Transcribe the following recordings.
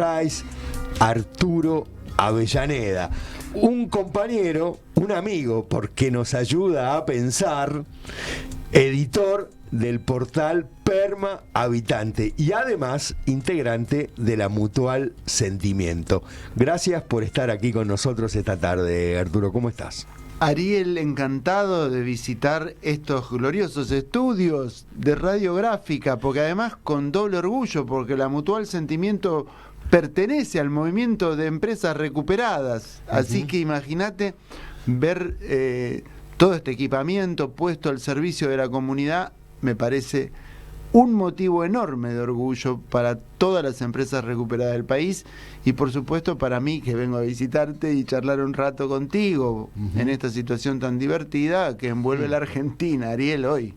Rice, Arturo Avellaneda, un compañero, un amigo, porque nos ayuda a pensar, editor del portal Perma Habitante y además integrante de la Mutual Sentimiento. Gracias por estar aquí con nosotros esta tarde, Arturo. ¿Cómo estás? Ariel, encantado de visitar estos gloriosos estudios de radiográfica, porque además con doble orgullo, porque la Mutual Sentimiento pertenece al movimiento de empresas recuperadas. Así que imagínate ver todo este equipamiento puesto al servicio de la comunidad. Me parece un motivo enorme de orgullo para todas las empresas recuperadas del país y por supuesto para mí, que vengo a visitarte y charlar un rato contigo en esta situación tan divertida que envuelve la Argentina, Ariel, hoy.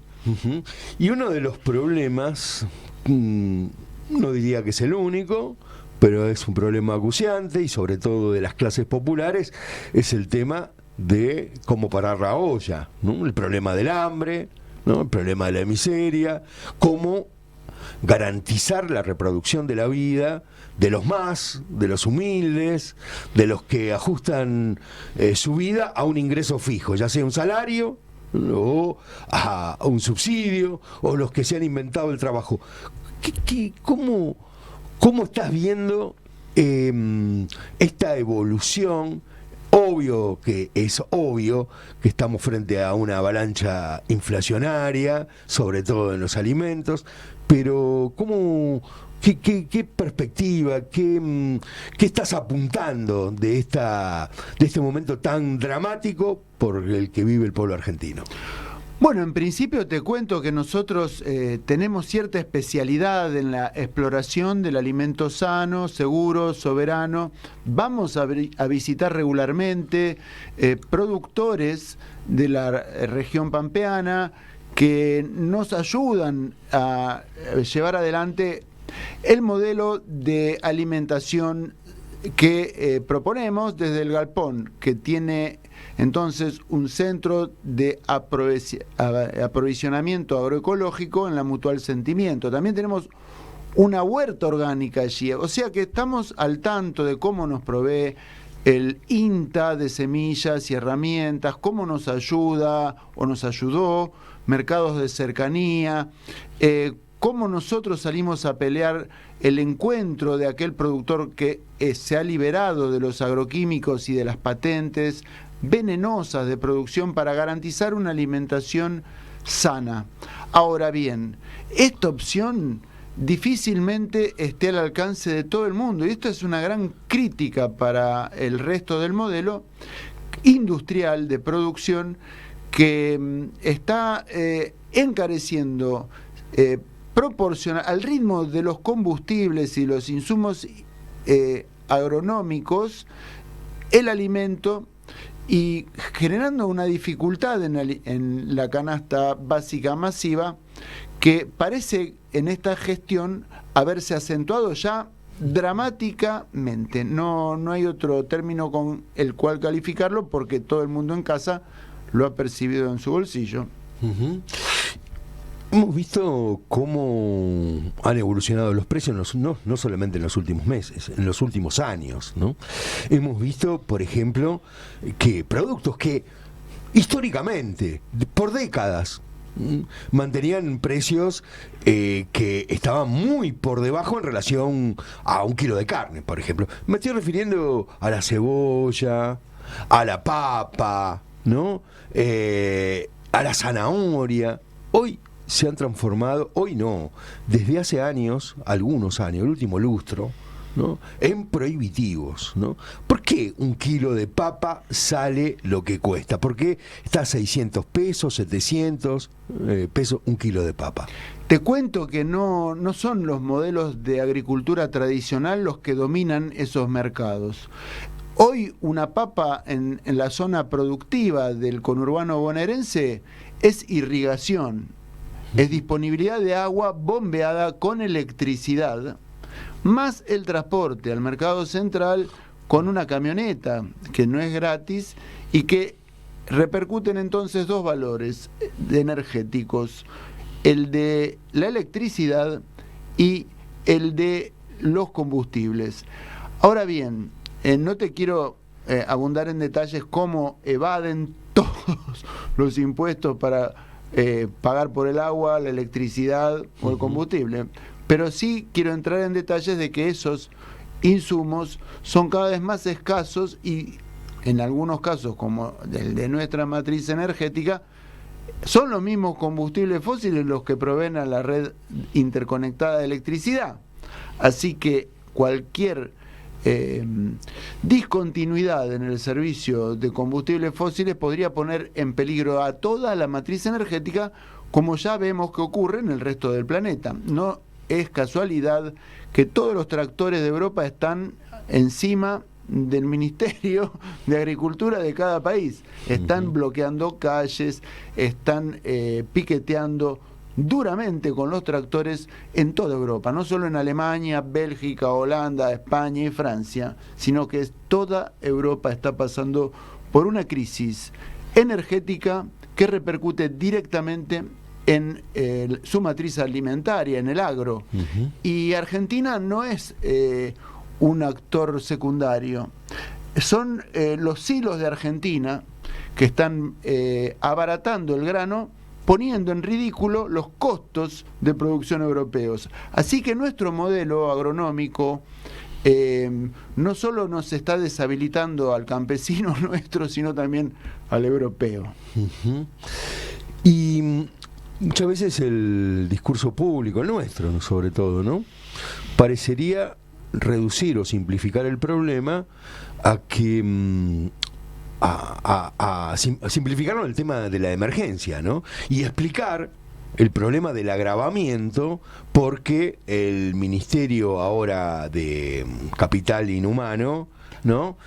Y uno de los problemas, no diría que es el único, pero es un problema acuciante y sobre todo de las clases populares, es el tema de cómo parar la olla, ¿no? El problema del hambre, ¿no? El problema de la miseria, cómo garantizar la reproducción de la vida de los más, de los humildes, de los que ajustan su vida a un ingreso fijo, ya sea un salario o a un subsidio, o los que se han inventado el trabajo. ¿Cómo estás viendo esta evolución? Es obvio que estamos frente a una avalancha inflacionaria, sobre todo en los alimentos, pero ¿qué perspectiva, qué estás apuntando de este momento tan dramático por el que vive el pueblo argentino? Bueno, en principio te cuento que nosotros tenemos cierta especialidad en la exploración del alimento sano, seguro, soberano. Vamos a visitar regularmente productores de la región pampeana que nos ayudan a llevar adelante el modelo de alimentación que proponemos desde el Galpón, que tiene entonces un centro de aprovisionamiento agroecológico en la Mutual Sentimiento. También tenemos una huerta orgánica allí, o sea que estamos al tanto de cómo nos provee el INTA de semillas y herramientas, cómo nos ayuda o nos ayudó, mercados de cercanía, cómo nosotros salimos a pelear el encuentro de aquel productor que se ha liberado de los agroquímicos y de las patentes venenosas de producción para garantizar una alimentación sana. Ahora bien, esta opción difícilmente esté al alcance de todo el mundo y esto es una gran crítica para el resto del modelo industrial de producción que está encareciendo proporcional al ritmo de los combustibles y los insumos agronómicos el alimento y generando una dificultad en la canasta básica masiva que parece en esta gestión haberse acentuado ya dramáticamente. No hay otro término con el cual calificarlo porque todo el mundo en casa lo ha percibido en su bolsillo. Hemos visto cómo han evolucionado los precios, no solamente en los últimos meses, en los últimos años, ¿no? Hemos visto, por ejemplo, que productos que históricamente, por décadas, mantenían precios que estaban muy por debajo en relación a un kilo de carne, por ejemplo. Me estoy refiriendo a la cebolla, a la papa, ¿no? A la zanahoria. Hoy se han transformado, desde hace años, algunos años, el último lustro, ¿no?, en prohibitivos, ¿no? ¿Por qué un kilo de papa sale lo que cuesta? ¿Por qué está a 600 pesos, 700 pesos un kilo de papa? Te cuento que no son los modelos de agricultura tradicional los que dominan esos mercados. Hoy una papa en la zona productiva del conurbano bonaerense es irrigación, es disponibilidad de agua bombeada con electricidad, más el transporte al mercado central con una camioneta que no es gratis y que repercuten entonces dos valores energéticos, el de la electricidad y el de los combustibles. Ahora bien, no te quiero abundar en detalles cómo evaden todos los impuestos para pagar por el agua, la electricidad o el combustible, pero sí quiero entrar en detalles de que esos insumos son cada vez más escasos y en algunos casos, como el de nuestra matriz energética, son los mismos combustibles fósiles los que proveen a la red interconectada de electricidad. Así que cualquier discontinuidad en el servicio de combustibles fósiles podría poner en peligro a toda la matriz energética, como ya vemos que ocurre en el resto del planeta. No es casualidad que todos los tractores de Europa están encima del Ministerio de Agricultura de cada país. Están bloqueando calles, están piqueteando duramente con los tractores en toda Europa, no solo en Alemania, Bélgica, Holanda, España y Francia, sino que toda Europa está pasando por una crisis energética que repercute directamente en su matriz alimentaria, en el agro. Y Argentina no es un actor secundario. Son los silos de Argentina que están abaratando el grano, poniendo en ridículo los costos de producción europeos. Así que nuestro modelo agronómico no solo nos está deshabilitando al campesino nuestro, sino también al europeo. Y muchas veces el discurso público, el nuestro sobre todo, ¿no?, parecería reducir o simplificar el problema a que a simplificarlo en el tema de la emergencia, ¿no?, y explicar el problema del agravamiento porque el Ministerio ahora de Capital Inhumano, ¿no?,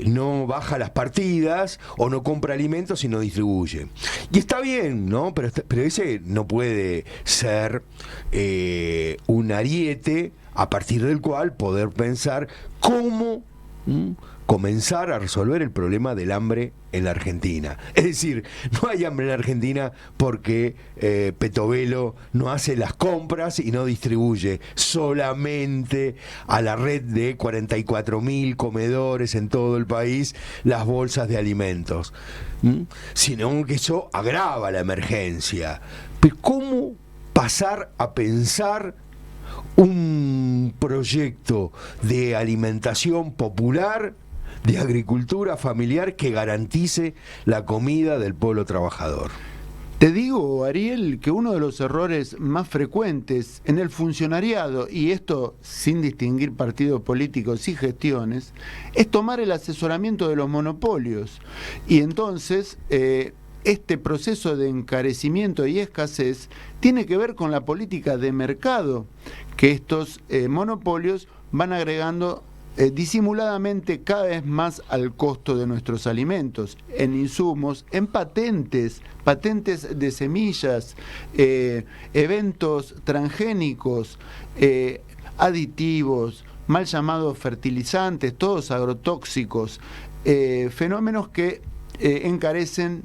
no baja las partidas o no compra alimentos y no distribuye. Y está bien, ¿no?, pero ese no puede ser un ariete a partir del cual poder pensar cómo comenzar a resolver el problema del hambre en la Argentina. Es decir, no hay hambre en la Argentina porque Petovelo no hace las compras y no distribuye solamente a la red de 44.000 comedores en todo el país las bolsas de alimentos, sino que eso agrava la emergencia. Pero ¿cómo pasar a pensar un proyecto de alimentación popular, de agricultura familiar que garantice la comida del pueblo trabajador? Te digo, Ariel, que uno de los errores más frecuentes en el funcionariado, y esto sin distinguir partidos políticos y gestiones, es tomar el asesoramiento de los monopolios. Y entonces este proceso de encarecimiento y escasez tiene que ver con la política de mercado que estos monopolios van agregando disimuladamente cada vez más al costo de nuestros alimentos, en insumos, en patentes de semillas, eventos transgénicos, aditivos, mal llamados fertilizantes, todos agrotóxicos, fenómenos que encarecen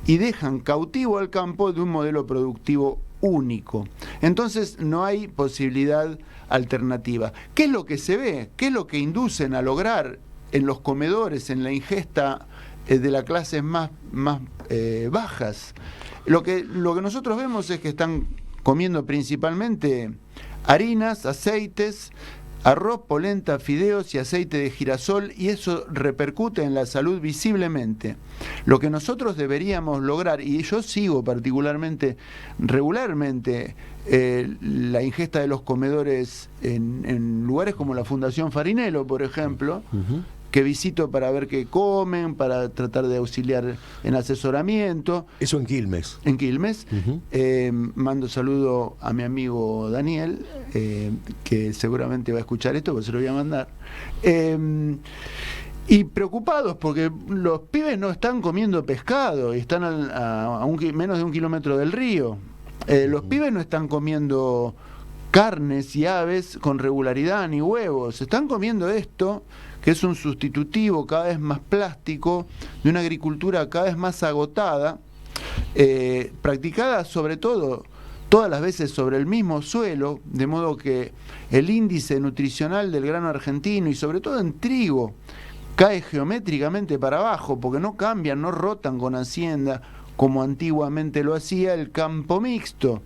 y dejan cautivo al campo de un modelo productivo único. Entonces no hay posibilidad alternativa. ¿Qué es lo que se ve? ¿Qué es lo que inducen a lograr en los comedores, en la ingesta de las clases más bajas? Lo que nosotros vemos es que están comiendo principalmente harinas, aceites, arroz, polenta, fideos y aceite de girasol, y eso repercute en la salud visiblemente. Lo que nosotros deberíamos lograr, y yo sigo regularmente la ingesta de los comedores en lugares como la Fundación Farinello, por ejemplo, que visito para ver qué comen, para tratar de auxiliar en asesoramiento. Eso en Quilmes. En Quilmes. Mando saludo a mi amigo Daniel, que seguramente va a escuchar esto, porque se lo voy a mandar. Y preocupados porque los pibes no están comiendo pescado y están a menos de 1 kilómetro del río. Los pibes no están comiendo carnes y aves con regularidad ni huevos. Están comiendo esto, que es un sustitutivo cada vez más plástico de una agricultura cada vez más agotada, practicada sobre todo todas las veces sobre el mismo suelo, de modo que el índice nutricional del grano argentino, y sobre todo en trigo, cae geométricamente para abajo, porque no cambian, no rotan con hacienda, como antiguamente lo hacía el campo mixto,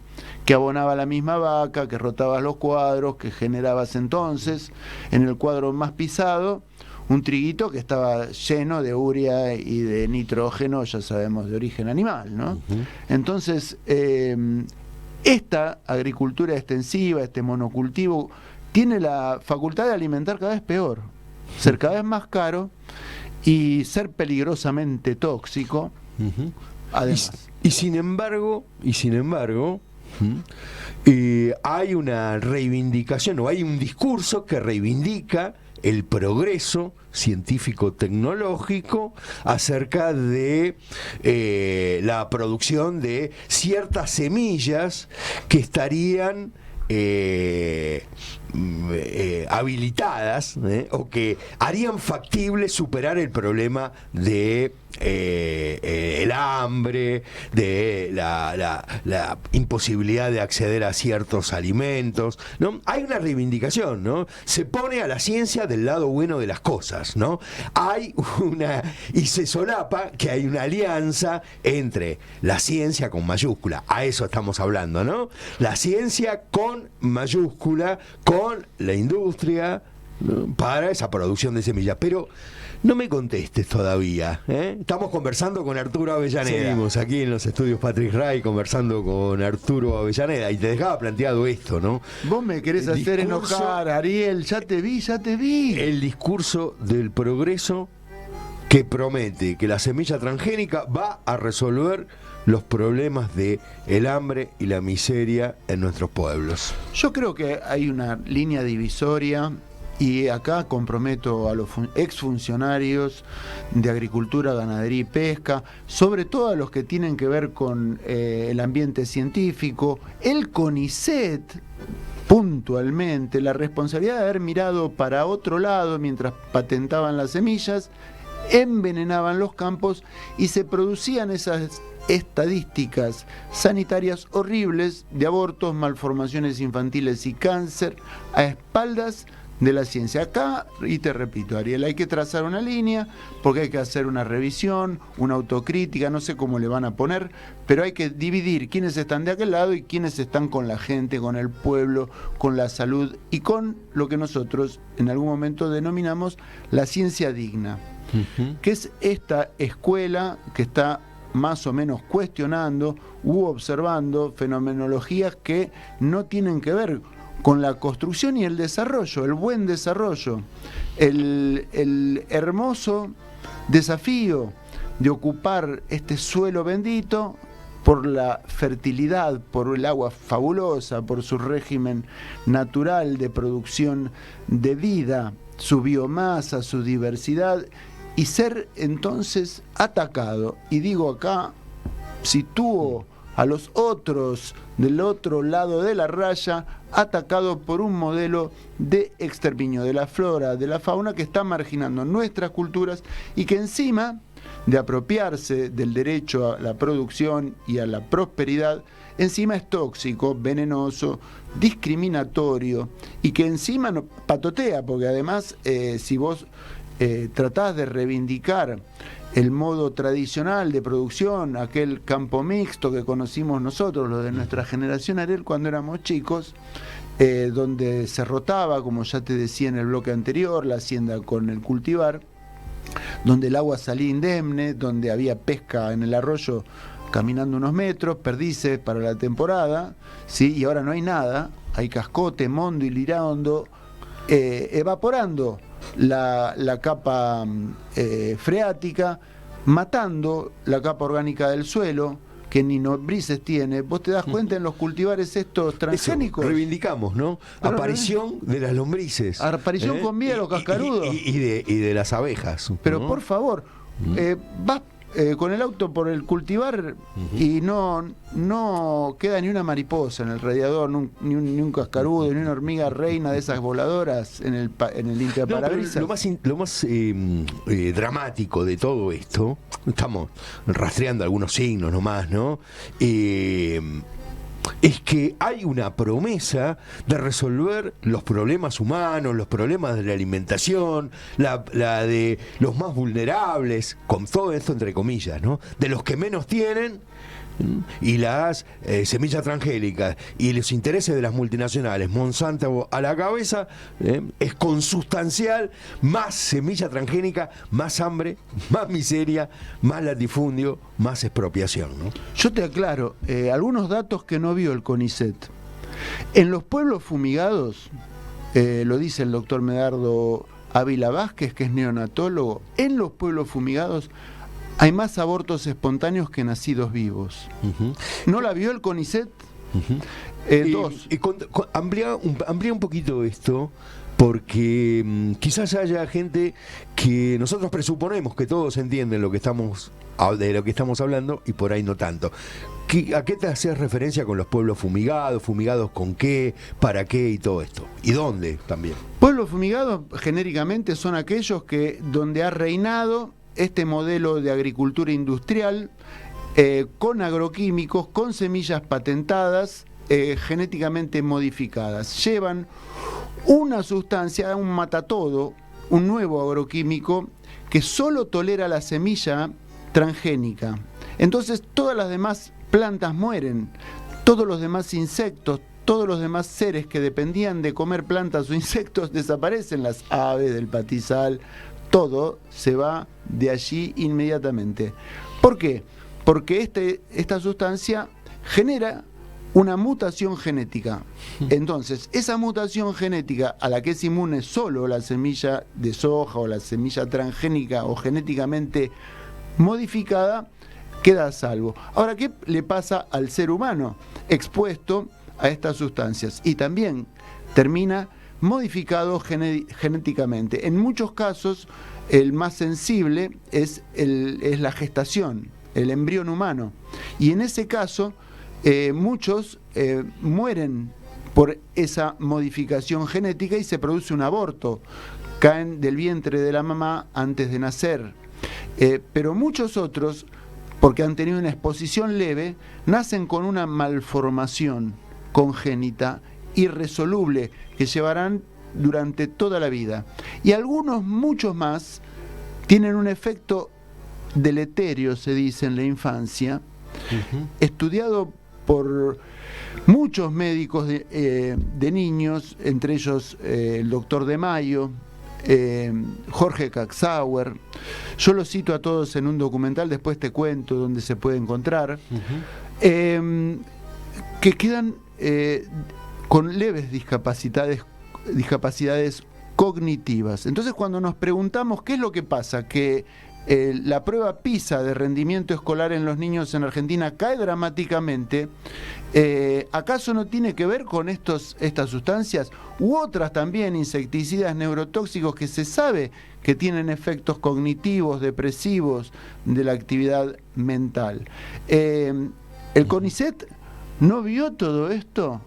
que abonaba la misma vaca, que rotabas los cuadros, que generabas entonces, en el cuadro más pisado, un triguito que estaba lleno de urea y de nitrógeno, ya sabemos, de origen animal, ¿no? Uh-huh. Entonces, esta agricultura extensiva, este monocultivo, tiene la facultad de alimentar cada vez peor, ser cada vez más caro y ser peligrosamente tóxico. Uh-huh. Además. Y sin embargo, hay una reivindicación, o hay un discurso que reivindica el progreso científico-tecnológico acerca de la producción de ciertas semillas que estarían habilitadas o que harían factible superar el problema de el hambre, de la imposibilidad de acceder a ciertos alimentos, ¿no? Hay una reivindicación, ¿no? Se pone a la ciencia del lado bueno de las cosas, ¿no? Y se solapa que hay una alianza entre la ciencia con mayúscula, a eso estamos hablando, ¿no? La ciencia con mayúscula, con la industria, ¿no? Para esa producción de semillas. Pero no me contestes todavía, ¿eh? Estamos conversando con Arturo Avellaneda. Seguimos aquí en los estudios Patrick Ray conversando con Arturo Avellaneda y te dejaba planteado esto, ¿no? Vos me querés hacer enojar, Ariel, ya te vi. El discurso del progreso que promete que la semilla transgénica va a resolver los problemas de el hambre y la miseria en nuestros pueblos. Yo creo que hay una línea divisoria, y acá comprometo a los exfuncionarios de Agricultura, Ganadería y Pesca, sobre todo a los que tienen que ver con el ambiente científico, el CONICET, puntualmente, la responsabilidad de haber mirado para otro lado mientras patentaban las semillas, envenenaban los campos y se producían esas estadísticas sanitarias horribles de abortos, malformaciones infantiles y cáncer a espaldas de la ciencia. Acá, y te repito, Ariel, hay que trazar una línea porque hay que hacer una revisión, una autocrítica, no sé cómo le van a poner, pero hay que dividir quiénes están de aquel lado y quiénes están con la gente, con el pueblo, con la salud y con lo que nosotros en algún momento denominamos la ciencia digna, que es esta escuela que está más o menos cuestionando u observando fenomenologías que no tienen que ver con la construcción y el desarrollo, el buen desarrollo, el hermoso desafío de ocupar este suelo bendito por la fertilidad, por el agua fabulosa, por su régimen natural de producción de vida, su biomasa, su diversidad, y ser entonces atacado. Y digo acá, sitúo a los otros del otro lado de la raya, atacado por un modelo de exterminio de la flora, de la fauna, que está marginando nuestras culturas y que encima de apropiarse del derecho a la producción y a la prosperidad, encima es tóxico, venenoso, discriminatorio y que encima patotea, porque además si vos tratás de reivindicar el modo tradicional de producción, aquel campo mixto que conocimos nosotros, los de nuestra generación, Ariel, cuando éramos chicos, donde se rotaba, como ya te decía en el bloque anterior, la hacienda con el cultivar, donde el agua salía indemne, donde había pesca en el arroyo caminando unos metros, perdices para la temporada, ¿sí? Y ahora no hay nada, hay cascote, mondo y liraundo, evaporando la capa freática, matando la capa orgánica del suelo, que ni lombrices tiene. Vos te das cuenta en los cultivares estos transgénicos. Eso, reivindicamos, ¿no? Pero aparición de las lombrices. Aparición con vida de los cascarudos. Y de las abejas. Pero ¿no? por favor, vas con el auto por el cultivar y no queda ni una mariposa en el radiador, ni un cascarudo, ni una hormiga reina de esas voladoras en el limpiaparabrisas. Lo más dramático de todo esto, estamos rastreando algunos signos nomás, ¿no? es que hay una promesa de resolver los problemas humanos, los problemas de la alimentación, la de los más vulnerables, con todo esto entre comillas, ¿no? De los que menos tienen, y las semillas transgénicas y los intereses de las multinacionales, Monsanto a la cabeza, es consustancial: más semilla transgénica, más hambre, más miseria, más latifundio, más expropiación, ¿no? Yo te aclaro, algunos datos que no vio el CONICET. En los pueblos fumigados, lo dice el doctor Medardo Ávila Vázquez, que es neonatólogo, en los pueblos fumigados hay más abortos espontáneos que nacidos vivos. ¿No la vio el CONICET? Dos. Amplía un poquito esto, porque quizás haya gente que nosotros presuponemos que todos entienden de lo que estamos hablando, y por ahí no tanto. ¿A qué te haces referencia con los pueblos fumigados? ¿Fumigados con qué? ¿Para qué? Y todo esto. ¿Y dónde también? Pueblos fumigados genéricamente son aquellos donde ha reinado este modelo de agricultura industrial, con agroquímicos, con semillas patentadas, genéticamente modificadas. Llevan una sustancia, un matatodo, un nuevo agroquímico que solo tolera la semilla transgénica. Entonces todas las demás plantas mueren, todos los demás insectos, todos los demás seres que dependían de comer plantas o insectos desaparecen, las aves del pastizal, todo se va de allí inmediatamente. ¿Por qué? Porque esta sustancia genera una mutación genética. Entonces, esa mutación genética a la que es inmune solo la semilla de soja o la semilla transgénica o genéticamente modificada, queda a salvo. Ahora, ¿qué le pasa al ser humano expuesto a estas sustancias? Y también termina modificado genéticamente. En muchos casos, el más sensible es la gestación, el embrión humano. Y en ese caso, muchos mueren por esa modificación genética y se produce un aborto. Caen del vientre de la mamá antes de nacer. Pero muchos otros, porque han tenido una exposición leve, nacen con una malformación congénita irresoluble que llevarán durante toda la vida. Y algunos, muchos más, tienen un efecto deleterio, se dice, en la infancia, estudiado por muchos médicos de niños, entre ellos el doctor De Mayo, Jorge Kaczauer. Yo los cito a todos en un documental, después te cuento dónde se puede encontrar, que quedan con leves discapacidades cognitivas. Entonces, cuando nos preguntamos qué es lo que pasa, que la prueba PISA de rendimiento escolar en los niños en Argentina cae dramáticamente, ¿acaso no tiene que ver con estas sustancias u otras también, insecticidas neurotóxicos, que se sabe que tienen efectos cognitivos, depresivos de la actividad mental? ¿El CONICET no vio todo esto?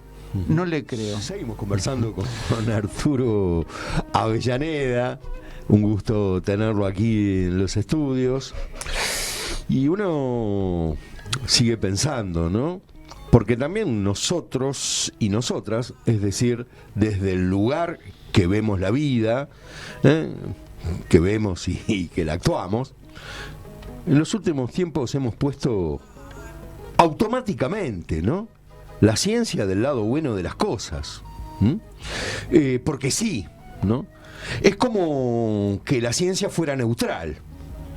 No le creo. Seguimos conversando con Arturo Avellaneda. Un gusto tenerlo aquí en los estudios. Y uno sigue pensando, ¿no? Porque también nosotros y nosotras, es decir, desde el lugar que vemos la vida, que vemos y que la actuamos, en los últimos tiempos hemos puesto automáticamente, ¿no?, la ciencia del lado bueno de las cosas. Porque sí, ¿no? Es como que la ciencia fuera neutral,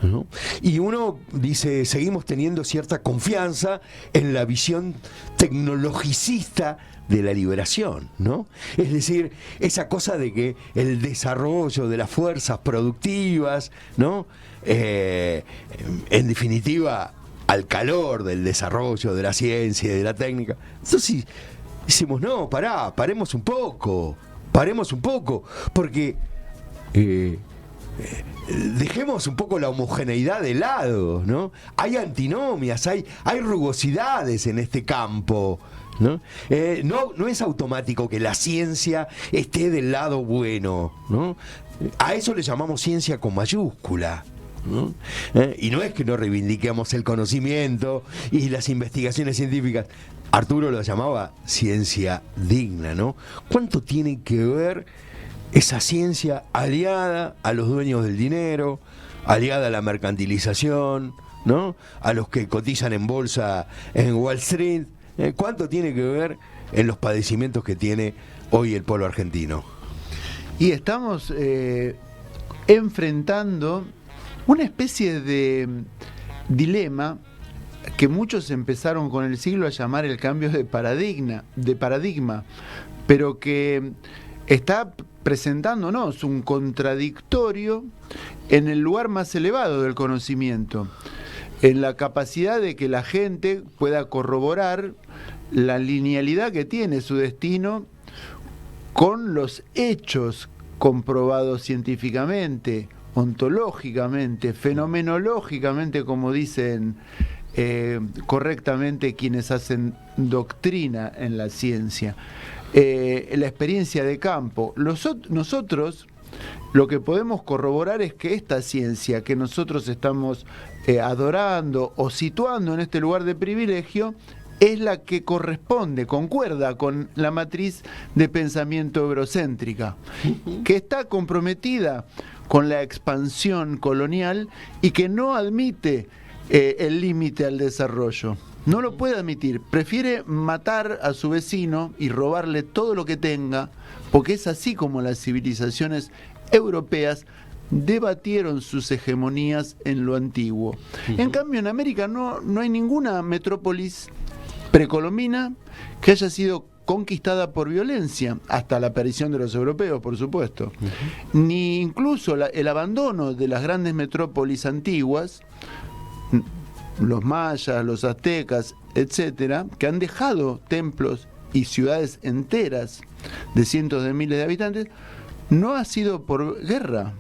¿no? Y uno dice, seguimos teniendo cierta confianza en la visión tecnologicista de la liberación, ¿no? Es decir, esa cosa de que el desarrollo de las fuerzas productivas, ¿no?, en definitiva, al calor del desarrollo de la ciencia y de la técnica. Entonces decimos, no, paremos un poco, porque dejemos un poco la homogeneidad de lado, ¿no? Hay antinomias, hay rugosidades en este campo, ¿no? No es automático que la ciencia esté del lado bueno, ¿no? A eso le llamamos ciencia con mayúscula, ¿no? Y no es que no reivindiquemos el conocimiento y las investigaciones científicas. Arturo lo llamaba ciencia digna, ¿no? ¿Cuánto tiene que ver esa ciencia aliada a los dueños del dinero, aliada a la mercantilización, ¿no? A los que cotizan en bolsa en Wall Street? ¿Cuánto tiene que ver en los padecimientos que tiene hoy el pueblo argentino? Y estamos enfrentando una especie de dilema que muchos empezaron con el siglo a llamar el cambio de paradigma, pero que está presentándonos un contradictorio en el lugar más elevado del conocimiento, en la capacidad de que la gente pueda corroborar la linealidad que tiene su destino con los hechos comprobados científicamente, ontológicamente, fenomenológicamente, como dicen correctamente quienes hacen doctrina en la ciencia. La experiencia de campo. Nosotros lo que podemos corroborar es que esta ciencia que nosotros estamos adorando o situando en este lugar de privilegio es la que concuerda con la matriz de pensamiento eurocéntrica, que está comprometida con la expansión colonial y que no admite el límite al desarrollo. No lo puede admitir, prefiere matar a su vecino y robarle todo lo que tenga, porque es así como las civilizaciones europeas debatieron sus hegemonías en lo antiguo. En cambio, en América no hay ninguna metrópolis precolombina que haya sido conquistada por violencia, hasta la aparición de los europeos, por supuesto. Ni incluso el abandono de las grandes metrópolis antiguas, los mayas, los aztecas, etcétera, que han dejado templos y ciudades enteras de cientos de miles de habitantes, no ha sido por guerra.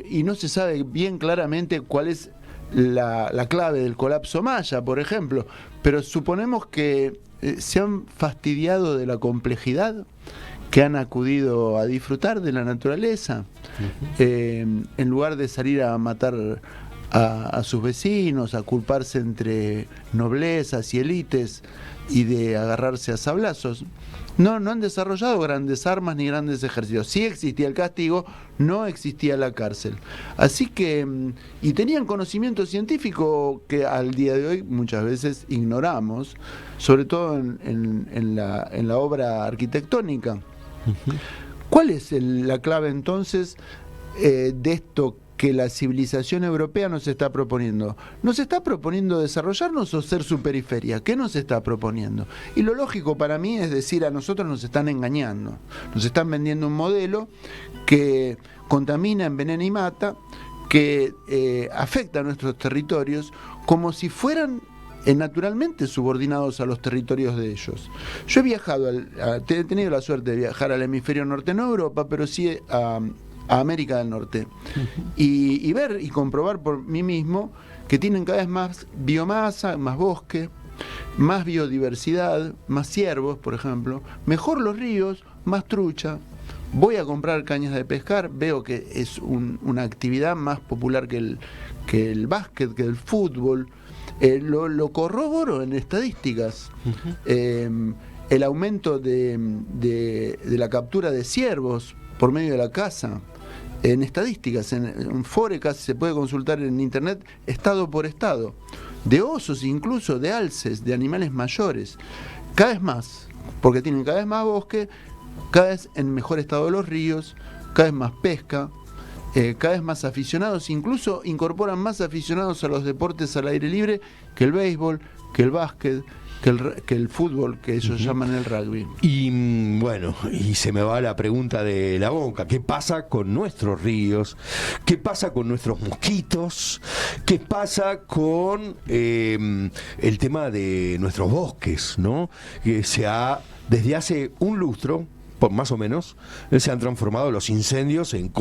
Y no se sabe bien claramente cuál es la clave del colapso maya, por ejemplo, pero suponemos que se han fastidiado de la complejidad, que han acudido a disfrutar de la naturaleza, en lugar de salir a matar a sus vecinos, a culparse entre noblezas y élites y de agarrarse a sablazos. No han desarrollado grandes armas ni grandes ejércitos. Sí existía el castigo, no existía la cárcel. Así que, y tenían conocimiento científico que al día de hoy muchas veces ignoramos, sobre todo en la obra arquitectónica. ¿Cuál es la clave entonces de esto que la civilización europea nos está proponiendo? ¿Nos está proponiendo desarrollarnos o ser su periferia? ¿Qué nos está proponiendo? Y lo lógico para mí es decir, a nosotros nos están engañando, nos están vendiendo un modelo que contamina, envenena y mata, que afecta a nuestros territorios como si fueran naturalmente subordinados a los territorios de ellos. Yo he viajado, he tenido la suerte de viajar al hemisferio norte, no a Europa, pero sí a América del Norte, y ver y comprobar por mí mismo que tienen cada vez más biomasa, más bosque, más biodiversidad, más ciervos, por ejemplo, mejor los ríos, más trucha. Voy a comprar cañas de pescar, veo que es una actividad más popular que el básquet, que el fútbol. Lo corroboro en estadísticas. El aumento de la captura de ciervos por medio de la caza, en estadísticas, en Forecast se puede consultar en internet estado por estado, de osos, incluso de alces, de animales mayores, cada vez más, porque tienen cada vez más bosque, cada vez en mejor estado los ríos, cada vez más pesca, cada vez más aficionados, incluso incorporan más aficionados a los deportes al aire libre que el béisbol, que el básquet, que el fútbol, que ellos llaman el rugby. Y bueno, y se me va la pregunta de la boca: ¿qué pasa con nuestros ríos? ¿Qué pasa con nuestros mosquitos? ¿Qué pasa con el tema de nuestros bosques, ¿no? Que desde hace un lustro, más o menos, se han transformado los incendios en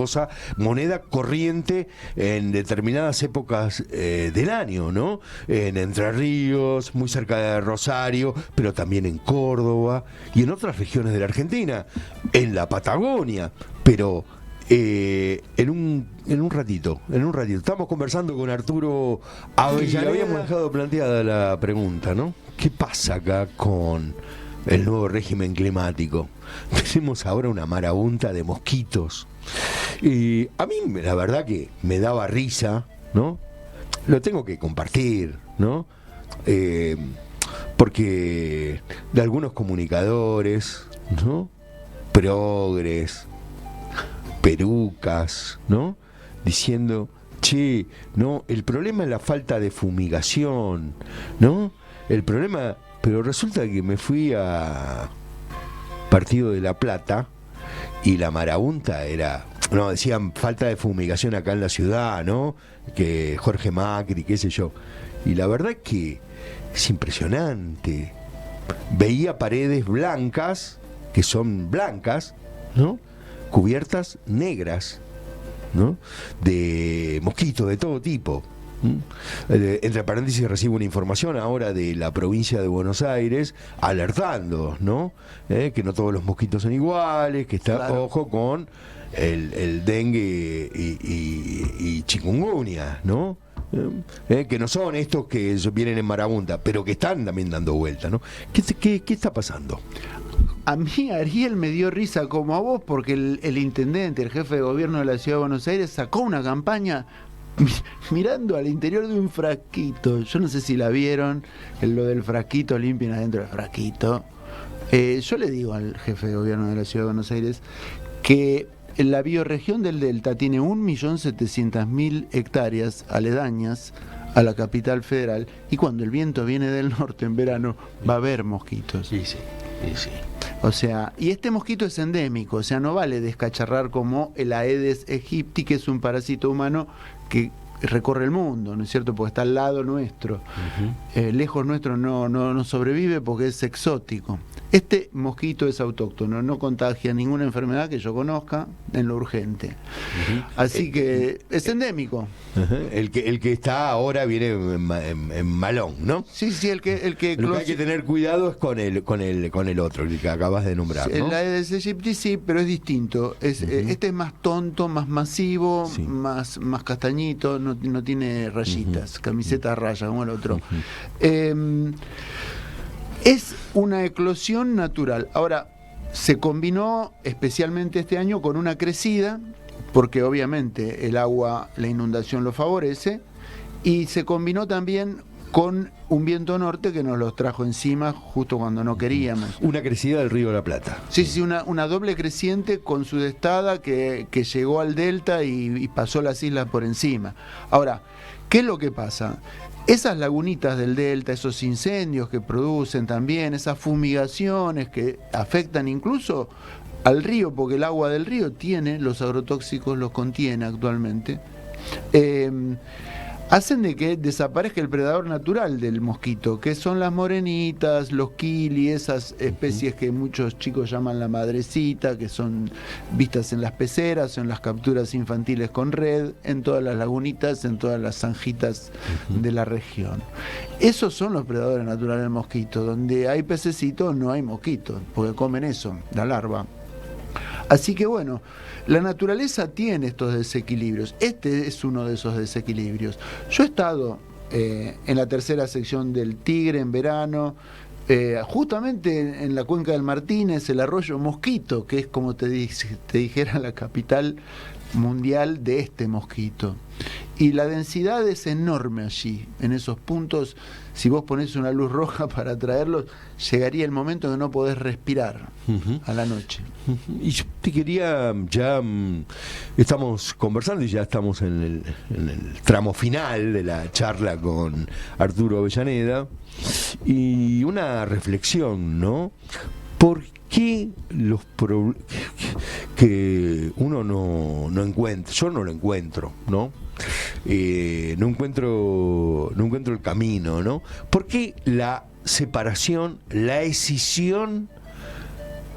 moneda corriente en determinadas épocas del año, ¿no? En Entre Ríos, muy cerca de Rosario, pero también en Córdoba y en otras regiones de la Argentina, en la Patagonia, pero en un ratito. Estamos conversando con Arturo Avellaneda. Y habíamos dejado planteada la pregunta, ¿no? ¿Qué pasa acá con el nuevo régimen climático? Tenemos ahora una marabunta de mosquitos. Y a mí, la verdad que me daba risa, ¿no? Lo tengo que compartir, ¿no? Porque de algunos comunicadores, ¿no? Progres, perucas, ¿no? Diciendo, che, no, el problema es la falta de fumigación, ¿no? El problema, pero resulta que me fui a Partido de La Plata y la marabunta era, no, decían falta de fumigación acá en la ciudad, ¿no? Que Jorge Macri, qué sé yo. Y la verdad es que es impresionante. Veía paredes blancas, que son blancas, ¿no? Cubiertas negras, ¿no? De mosquitos de todo tipo. Entre paréntesis, recibo una información ahora de la provincia de Buenos Aires alertando, ¿no? Que no todos los mosquitos son iguales, que está, claro, ojo con el dengue y chikungunya, ¿no? Que no son estos que vienen en marabunta, pero que están también dando vuelta, ¿no? ¿Qué está pasando? A mí, Ariel, me dio risa como a vos, porque el intendente, el jefe de gobierno de la Ciudad de Buenos Aires, sacó una campaña mirando al interior de un frasquito. Yo no sé si la vieron, lo del frasquito, limpien adentro del frasquito. Yo le digo al jefe de gobierno de la Ciudad de Buenos Aires que la bioregión del Delta tiene 1.700.000 hectáreas aledañas a la capital federal, y cuando el viento viene del norte en verano va a haber mosquitos. Sí. O sea, y este mosquito es endémico, o sea, no vale descacharrar como el Aedes aegypti, que es un parásito humano que recorre el mundo, ¿no es cierto? Porque está al lado nuestro. Lejos nuestro no sobrevive porque es exótico. Este mosquito es autóctono, no contagia ninguna enfermedad que yo conozca en lo urgente. Así que es endémico. El que está ahora viene en malón, ¿no? Sí, el que Lo que hay que tener cuidado es con el otro, el que acabas de nombrar, ¿no? El Aedes aegypti sí, pero es distinto. Este es más tonto, más masivo, sí, más castañito, no tiene rayitas, camiseta a rayas como el otro. Es una eclosión natural. Ahora, se combinó especialmente este año con una crecida, porque obviamente el agua, la inundación lo favorece, y se combinó también con un viento norte que nos los trajo encima justo cuando no queríamos. Una crecida del río de la Plata. Sí, una doble creciente con su destada que llegó al delta y pasó las islas por encima. Ahora, ¿qué es lo que pasa? Esas lagunitas del delta, esos incendios que producen también, esas fumigaciones que afectan incluso al río, porque el agua del río tiene los agrotóxicos, los contiene actualmente, hacen de que desaparezca el predador natural del mosquito, que son las morenitas, los kili, esas especies que muchos chicos llaman la madrecita, que son vistas en las peceras o en las capturas infantiles con red, en todas las lagunitas, en todas las zanjitas de la región. Esos son los predadores naturales del mosquito. Donde hay pececitos no hay mosquitos, porque comen eso, la larva. Así que bueno, la naturaleza tiene estos desequilibrios. Este es uno de esos desequilibrios. Yo he estado en la tercera sección del Tigre en verano, justamente en la cuenca del Martínez, el arroyo Mosquito, que es como te dijera la capital mundial de este mosquito. Y la densidad es enorme allí, en esos puntos. Si vos ponés una luz roja para atraerlos, llegaría el momento que no podés respirar a la noche. Y yo te quería, ya estamos conversando y ya estamos en el tramo final de la charla con Arturo Avellaneda, y una reflexión, ¿no? ¿Por qué los que uno no encuentra? Yo no lo encuentro, ¿no? No encuentro el camino, ¿no? ¿Por qué la separación, la escisión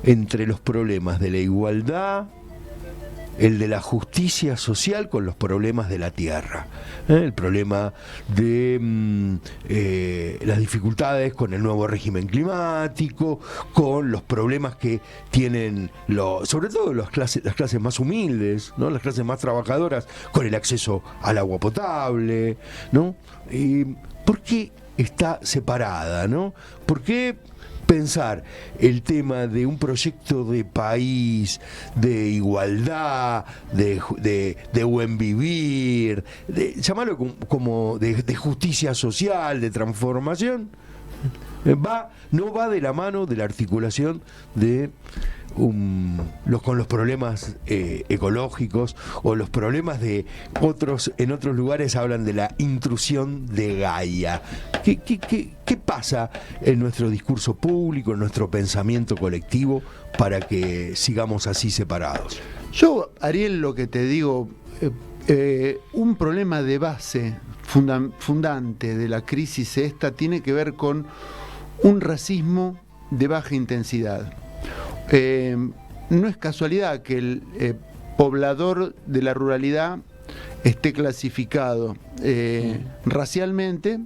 entre los problemas de la igualdad el de la justicia social con los problemas de la tierra, el problema de las dificultades con el nuevo régimen climático, con los problemas que tienen sobre todo las clases más humildes, ¿no? Las clases más trabajadoras, con el acceso al agua potable, ¿no? ¿Por qué está separada, ¿no? ¿Por qué pensar el tema de un proyecto de país, de igualdad, de buen vivir, llamarlo como de justicia social, de transformación, no va de la mano de la articulación de con los problemas ecológicos o los problemas de en otros lugares hablan de la intrusión de Gaia? ¿Qué pasa en nuestro discurso público, en nuestro pensamiento colectivo para que sigamos así separados? Yo, Ariel, lo que te digo, un problema de base fundante de la crisis esta tiene que ver con un racismo de baja intensidad. No es casualidad que el poblador de la ruralidad esté clasificado racialmente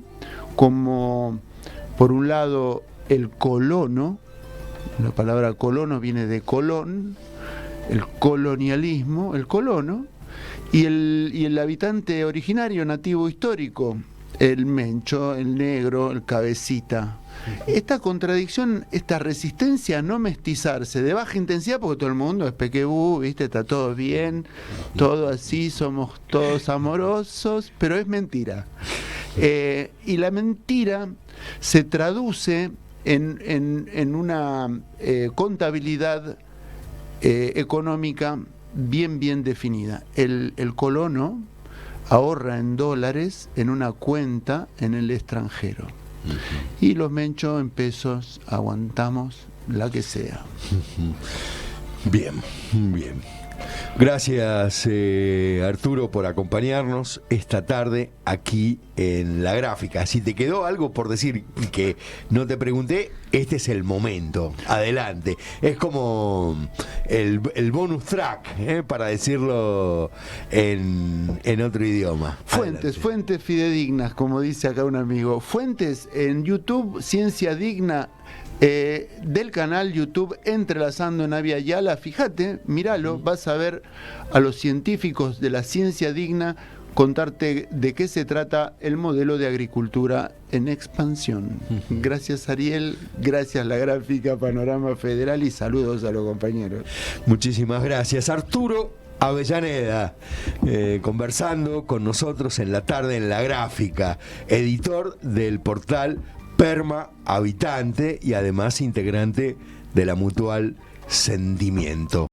como, por un lado, el colono. La palabra colono viene de Colón, el colonialismo, el colono, y el habitante originario, nativo histórico, el mencho, el negro, el cabecita. Esta contradicción, esta resistencia a no mestizarse de baja intensidad, porque todo el mundo es pequebú, ¿viste? Está todo bien, todo así, somos todos amorosos, pero es mentira. Y la mentira se traduce en una contabilidad económica bien definida. El colono ahorra en dólares en una cuenta en el extranjero. Y los menchos en pesos aguantamos la que sea. Bien. Gracias, Arturo, por acompañarnos esta tarde aquí en La Gráfica. Si te quedó algo por decir que no te pregunté, este es el momento. Adelante. Es como el bonus track, para decirlo en otro idioma. Fuentes fidedignas, como dice acá un amigo. Fuentes en YouTube, Ciencia Digna. Del canal YouTube Entrelazando en Avia Yala, fíjate, míralo, vas a ver a los científicos de la ciencia digna contarte de qué se trata el modelo de agricultura en expansión. Gracias, Ariel, gracias La Gráfica, Panorama Federal, y saludos a los compañeros. Muchísimas gracias, Arturo Avellaneda, conversando con nosotros en la tarde en La Gráfica, editor del portal Perma Habitante y además integrante de la Mutual Sentimiento.